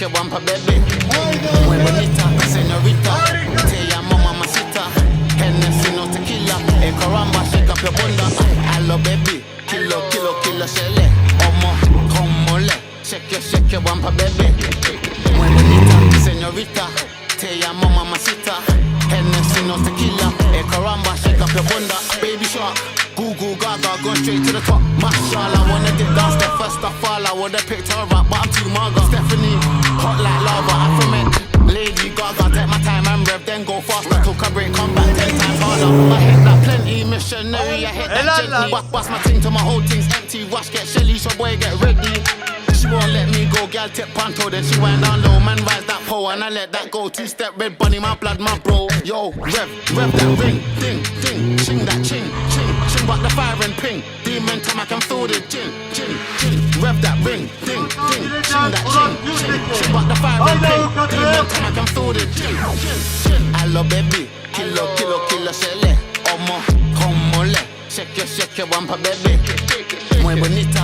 your bumper, baby. Muy bonita, señorita. Te llamo mamacita. Hennessy, no tequila. Caramba, shake up your bunda. Hello, baby. Kilo, kilo, kilo, shele. Omo, como le. Shake your bumper, baby. Muy bonita, señorita. Te llamo mamacita. Hennessy, no tequila. Caramba, shake up your bunda. Baby shark. Goo gaga, going straight to the top. Mashallah, wanna get down, step first, I fall. I would've picked her up, but I'm too maga. Stephanie, hot like lava, I from it. Lady Gaga, take my time and rev, then go faster. Took a break, come back 10 times harder. I hit that plenty, missionary, I hit that gently. Bust my ting till my whole thing's empty. Wash, get shelly, so boy, get ready. She won't let me go, gal tip panto. Then she went down low, man rise that pole, and I let that go. 2-step red bunny, my blood, my bro. Yo, rev that ring, ding, ding, ching that ching, ching, ching, back the fire and ping. Demon time I can feel the gin, gin, gin. Rev that ring, ding, ding, ching that ching, ching, ching, back the fire and ping. Demon time I can feel the gin, gin, gin. Hello baby, kilo, kilo, kilo, shele. Omo, como le. Shake your bumper, baby. Muy bonita.